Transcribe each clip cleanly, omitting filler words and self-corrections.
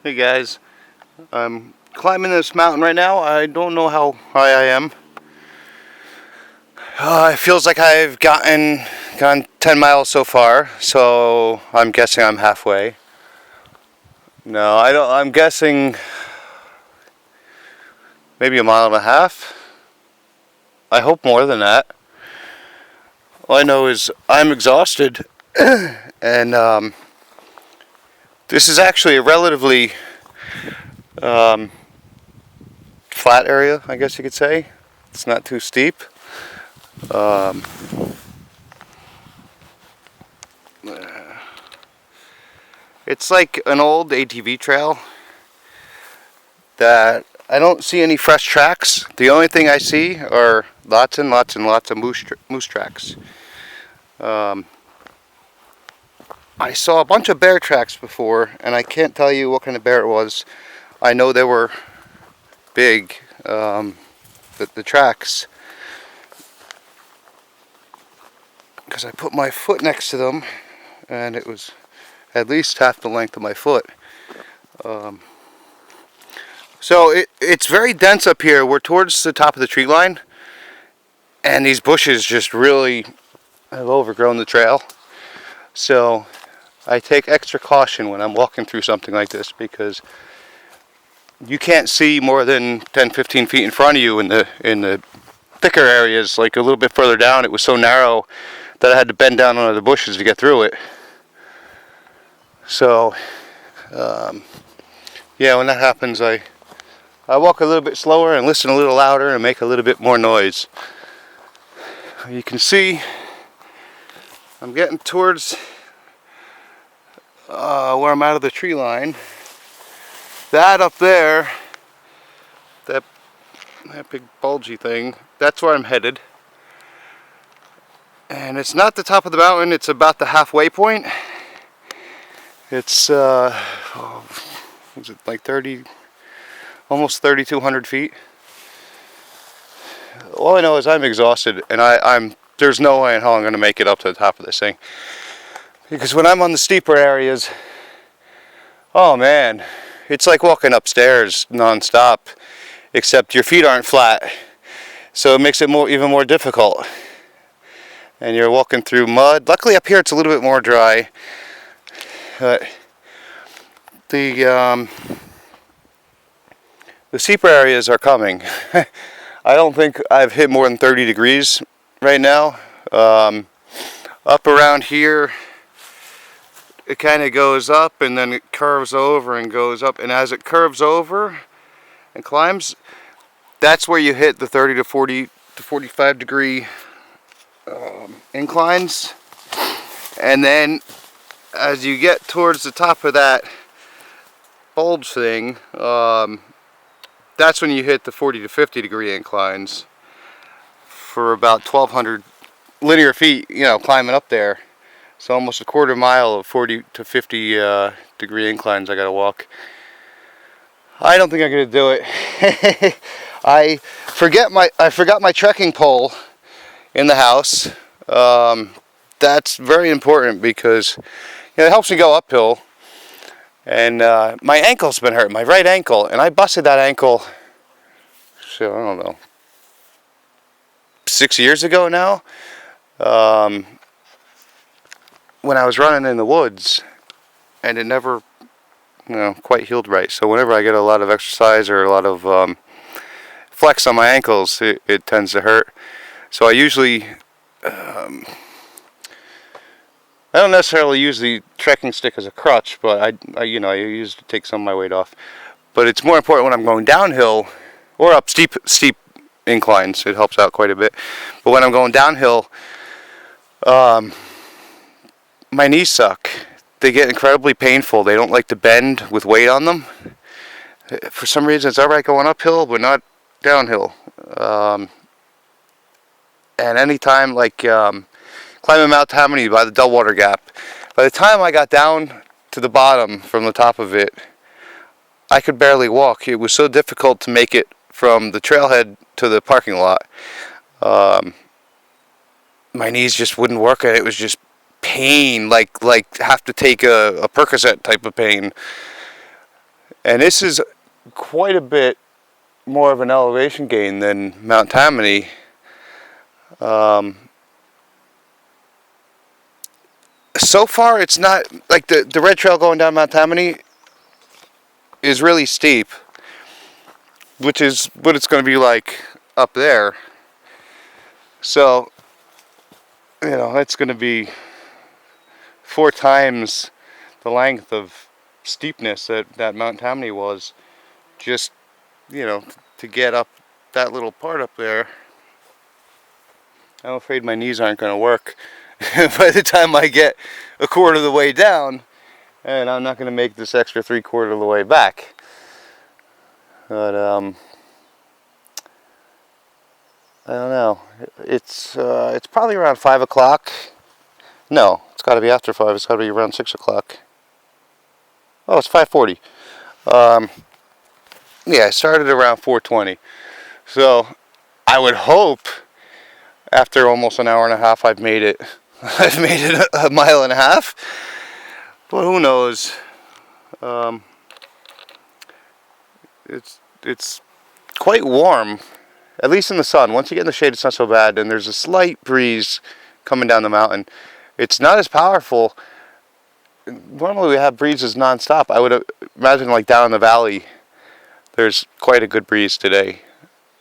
Hey guys, I'm climbing this mountain right now. I don't know how high I am. It feels like I've gone 10 miles so far, so I'm guessing I'm halfway. No, I don't. I'm guessing maybe a mile and a half. I hope more than that. All I know is I'm exhausted, and this is actually a relatively flat area, I guess you could say. It's not too steep. It's like an old ATV trail that I don't see any fresh tracks. The only thing I see are lots and lots and lots of moose tracks. I saw a bunch of bear tracks before, and I can't tell you what kind of bear it was. I know they were big, the tracks, because I put my foot next to them, and it was at least half the length of my foot. So it's very dense up here. We're towards the top of the tree line, and these bushes just really have overgrown the trail. So I take extra caution when I'm walking through something like this, because you can't see more than 10-15 feet in front of you in the thicker areas. Like a little bit further down, it was so narrow that I had to bend down under the bushes to get through it. So yeah, when that happens, I walk a little bit slower and listen a little louder and make a little bit more noise. You can see I'm getting towards where I'm out of the tree line. That up there, that big bulgy thing, that's where I'm headed. And it's not the top of the mountain, it's about the halfway point. It's is it like 30, almost 3,200 feet. All I know is I'm exhausted, and there's no way in hell I'm going to make it up to the top of this thing. Because when I'm on the steeper areas, oh man, it's like walking upstairs non-stop, except your feet aren't flat, so it makes it even more difficult. And you're walking through mud. Luckily up here it's a little bit more dry. But the steeper areas are coming. I don't think I've hit more than 30 degrees right now. Up around here, it kind of goes up and then it curves over and goes up. And as it curves over and climbs, that's where you hit the 30 to 40 to 45 degree inclines. And then as you get towards the top of that bulge thing, that's when you hit the 40 to 50 degree inclines for about 1,200 linear feet, climbing up there. So almost a quarter mile of 40 to 50 degree inclines I gotta walk. I don't think I'm gonna do it. I forgot my trekking pole in the house. That's very important because it helps me go uphill. And my ankle's been hurt, my right ankle, and I busted that ankle, so I don't know, 6 years ago now, when I was running in the woods, and it never, quite healed right. So whenever I get a lot of exercise or a lot of flex on my ankles, it tends to hurt. So I usually, I don't necessarily use the trekking stick as a crutch, but I use it to take some of my weight off. But it's more important when I'm going downhill or up steep inclines. It helps out quite a bit. But when I'm going downhill, my knees suck. They get incredibly painful. They don't like to bend with weight on them. For some reason, it's alright going uphill, but not downhill. And anytime, like climbing Mount Tammany by the Dullwater Gap, by the time I got down to the bottom from the top of it, I could barely walk. It was so difficult to make it from the trailhead to the parking lot. My knees just wouldn't work, and it was just pain, like have to take a Percocet type of pain. And this is quite a bit more of an elevation gain than Mount Tammany. So far, it's not like the red trail going down Mount Tammany is really steep, which is what it's going to be like up there. So, you know, it's going to be 4 times the length of steepness that Mount Tammany was, just, you know, to get up that little part up there. I'm afraid my knees aren't going to work by the time I get a quarter of the way down, and I'm not going to make this extra 3/4 of the way back. But I don't know. It's probably around 5 o'clock. No, it's got to be after 5. It's got to be around 6 o'clock. Oh, it's 5:40. Yeah, I started around 4:20. So I would hope after almost an hour and a half I've made it. I've made it a mile and a half. But who knows? It's quite warm, at least in the sun. Once you get in the shade, it's not so bad. And there's a slight breeze coming down the mountain. It's not as powerful. Normally we have breezes non-stop. I would imagine like down in the valley, there's quite a good breeze today.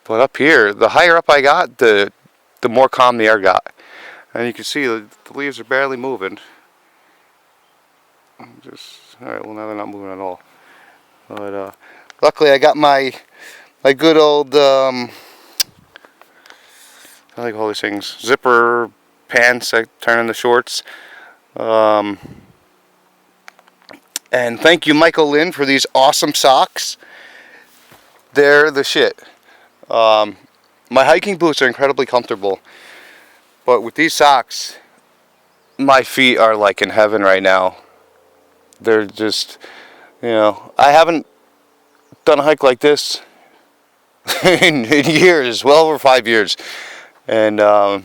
But up here, the higher up I got, the more calm the air got. And you can see the leaves are barely moving. Alright, well now they're not moving at all. But luckily I got my good old, I like all these things, zipper pants I turn into shorts. And thank you, Michael Lynn, for these awesome socks. They're the shit. My hiking boots are incredibly comfortable, but with these socks, my feet are like in heaven right now. They're just, you know, I haven't done a hike like this in years, well over 5 years, and I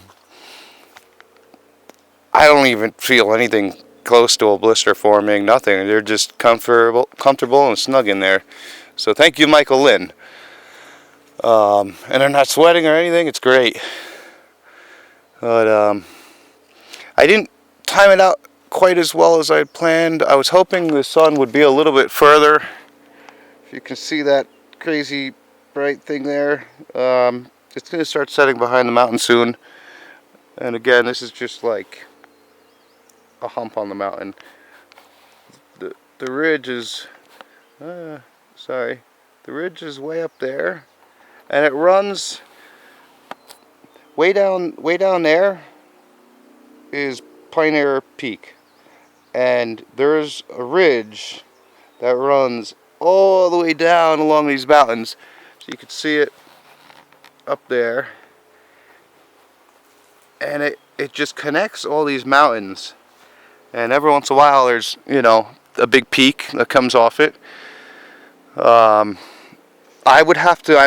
don't even feel anything close to a blister forming, nothing. They're just comfortable and snug in there. So thank you, Michael Lynn. And they're not sweating or anything. It's great. But I didn't time it out quite as well as I had planned. I was hoping the sun would be a little bit further. If you can see that crazy bright thing there, it's going to start setting behind the mountain soon. And again, this is just like a hump on the mountain. The ridge is the ridge is way up there, and it runs way down there is Plamer Peak, and there's a ridge that runs all the way down along these mountains, so you can see it up there, and it just connects all these mountains. And every once in a while there's, you know, a big peak that comes off it. I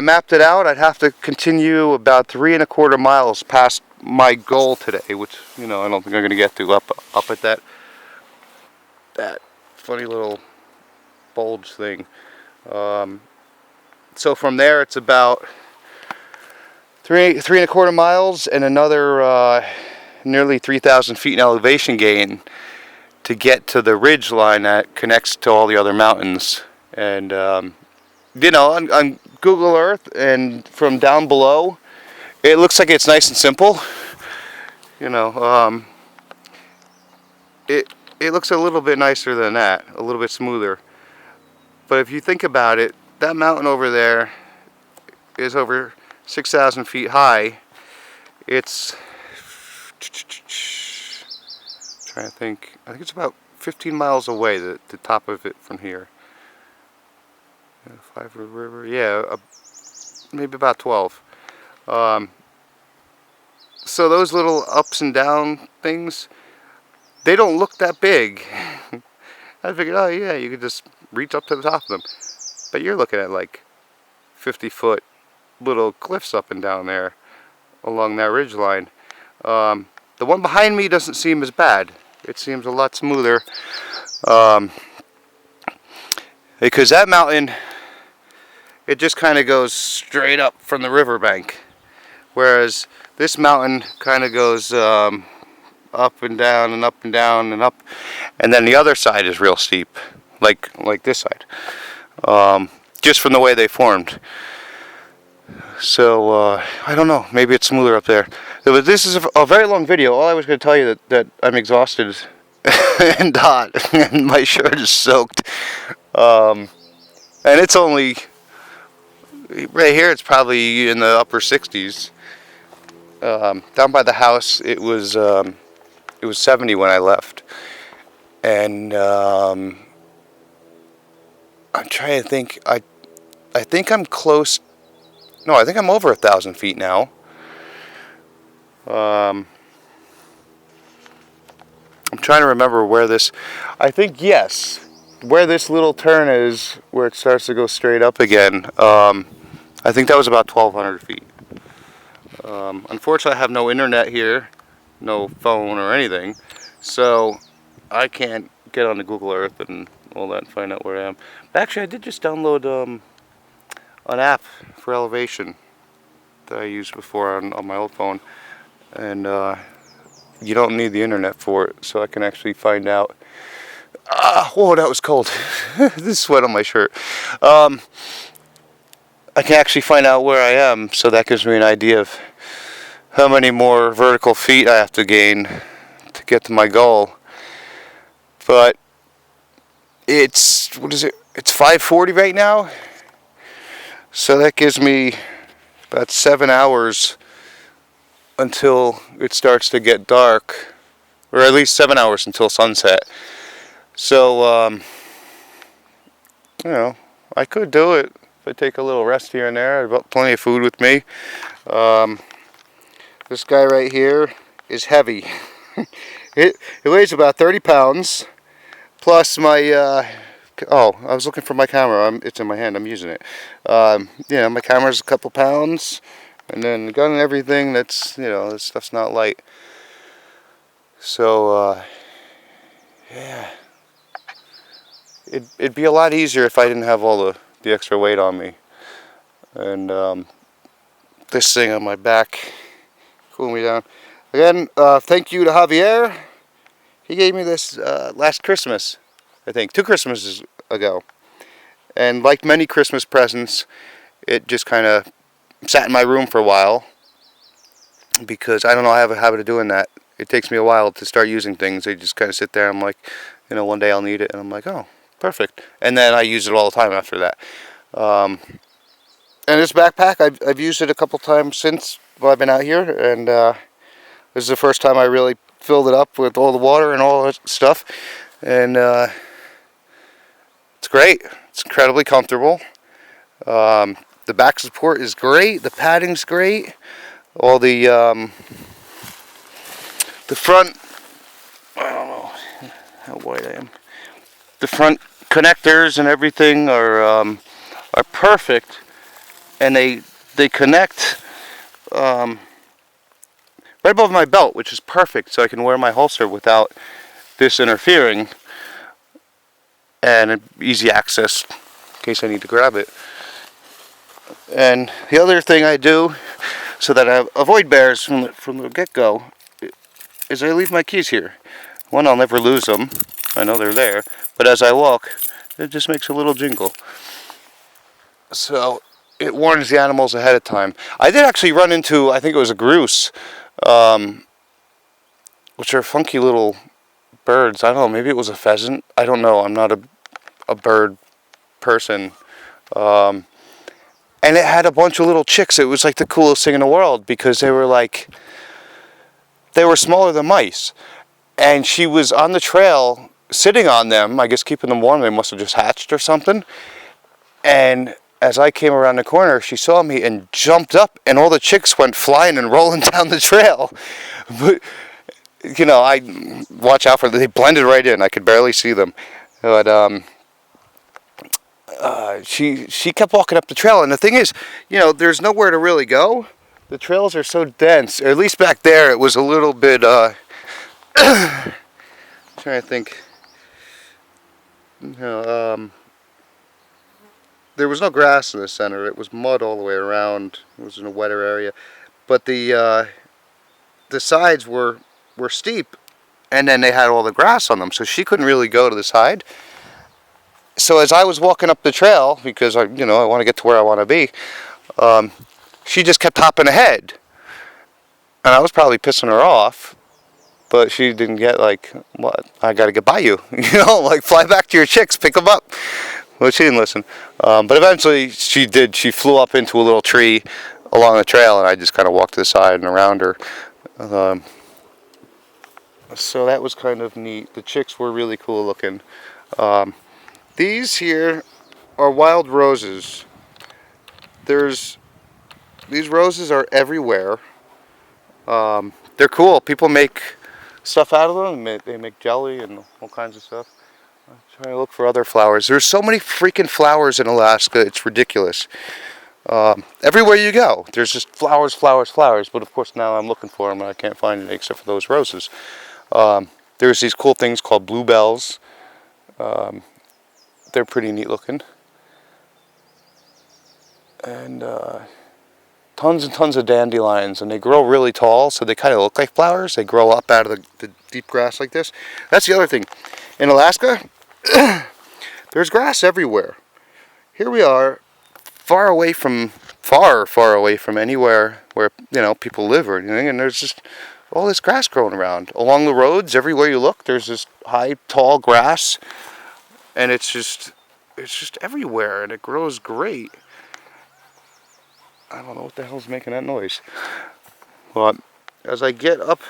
mapped it out, I'd have to continue about 3 1/4 miles past my goal today, which, you know, I don't think I'm going to get to up at that funny little bulge thing. So from there it's about 3 1/4 miles and another nearly 3,000 feet in elevation gain to get to the ridge line that connects to all the other mountains. And you know, on Google Earth and from down below, it looks like it's nice and simple. You know, it looks a little bit nicer than that, a little bit smoother. But if you think about it, that mountain over there is over 6,000 feet high. It's, trying to think, I think it's about 15 miles away, the top of it from here. 5 River, yeah, maybe about 12. So those little ups and down things, they don't look that big. I figured, oh yeah, you could just reach up to the top of them. But you're looking at like 50-foot little cliffs up and down there along that ridge line. The one behind me doesn't seem as bad. It seems a lot smoother. Because that mountain, it just kind of goes straight up from the riverbank, whereas this mountain kind of goes up and down and up and down and up, and then the other side is real steep, like this side, just from the way they formed. So I don't know, maybe it's smoother up there. But this is a very long video. All I was going to tell you that I'm exhausted and hot, and my shirt is soaked, and it's only right here. It's probably in the upper 60s. Down by the house, it was 70 when I left, and I'm trying to think. I think I'm close. No, I think I'm over 1,000 feet now. I'm trying to remember where this. I think yes, where this little turn is, where it starts to go straight up again. I think that was about 1,200 feet. Unfortunately, I have no internet here, no phone or anything, so I can't get onto Google Earth and all that and find out where I am. But actually, I did just download an app for elevation that I used before on my old phone, and you don't need the internet for it, so I can actually find out. Whoa, that was cold. This sweat on my shirt. I can actually find out where I am, so that gives me an idea of how many more vertical feet I have to gain to get to my goal. But it's, what is it? It's 5:40 right now. So that gives me about 7 hours until it starts to get dark, or at least 7 hours until sunset. So, you know, I could do it if I take a little rest here and there. I've got plenty of food with me. This guy right here is heavy. It weighs about 30 pounds, plus my, oh, I was looking for my camera. It's in my hand. I'm using it. Yeah, my camera's a couple pounds, and then the gun and everything. That's, you know, this stuff's not light. So, yeah, it'd be a lot easier if I didn't have all the extra weight on me. And this thing on my back, cooling me down. Again, thank you to Javier. He gave me this last Christmas, I think, 2 Christmases ago. And like many Christmas presents, it just kind of sat in my room for a while, because I don't know, I have a habit of doing that. It takes me a while to start using things. They just kind of sit there. I'm like, you know, one day I'll need it, and I'm like, oh, perfect. And then I use it all the time after that. And this backpack, I've used it a couple times since I've been out here, and this is the first time I really filled it up with all the water and all that stuff. And it's great. It's incredibly comfortable. The back support is great. The padding's great. All the front, I don't know how wide I am. The front connectors and everything are perfect, and they connect right above my belt, which is perfect, so I can wear my holster without this interfering, and easy access in case I need to grab it. And the other thing I do, so that I avoid bears from the get-go, is I leave my keys here. One, I'll never lose them. I know they're there, but as I walk, it just makes a little jingle. So it warns the animals ahead of time. I did actually run into, I think it was a grouse, which are funky little birds. I don't know, maybe it was a pheasant. I don't know. I'm not a bird person. And it had a bunch of little chicks. It was like the coolest thing in the world, because they were smaller than mice. And she was on the trail, sitting on them, I guess keeping them warm. They must have just hatched or something. And as I came around the corner, she saw me and jumped up, and all the chicks went flying and rolling down the trail. But, you know, I watch out for them. They blended right in. I could barely see them. But she kept walking up the trail, and the thing is, you know, there's nowhere to really go. The trails are so dense. Or at least back there, it was a little bit. Trying to think. You know, there was no grass in the center. It was mud all the way around. It was in a wetter area, but the sides were steep, and then they had all the grass on them, so she couldn't really go to the side. So as I was walking up the trail, because I want to get to where I want to be, she just kept hopping ahead, and I was probably pissing her off. But she didn't get like, what? I got to get by you, like fly back to your chicks, pick them up. Well, she didn't listen. But eventually she did. She flew up into a little tree along the trail, and I just kind of walked to the side and around her. So that was kind of neat. The chicks were really cool looking. These here are wild roses. These roses are everywhere. They're cool. People make stuff out of them. They make jelly and all kinds of stuff. I'm trying to look for other flowers. There's so many freaking flowers in Alaska, it's ridiculous. Everywhere you go, there's just flowers, flowers, flowers. But of course now I'm looking for them and I can't find any except for those roses. There's these cool things called bluebells. They're pretty neat looking. And tons and tons of dandelions, and they grow really tall, so they kind of look like flowers. They grow up out of the deep grass like this. That's the other thing. In Alaska, there's grass everywhere. Here we are, far, far away from anywhere where people live or anything, and there's just all this grass growing around. Along the roads, everywhere you look, there's this high, tall grass, and it's just everywhere, and it grows great. I don't know what the hell's making that noise. But as I get up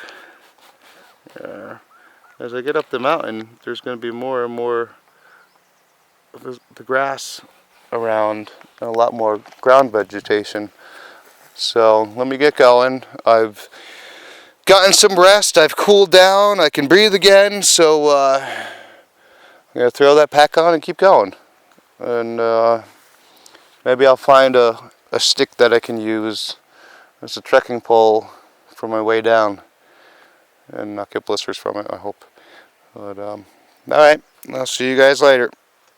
the mountain, there's going to be more and more of the grass around, and a lot more ground vegetation. So let me get going. I've gotten some rest. I've cooled down. I can breathe again. So I'm going to throw that pack on and keep going. And maybe I'll find a stick that I can use as a trekking pole for my way down and not get blisters from it, I hope. But alright, I'll see you guys later.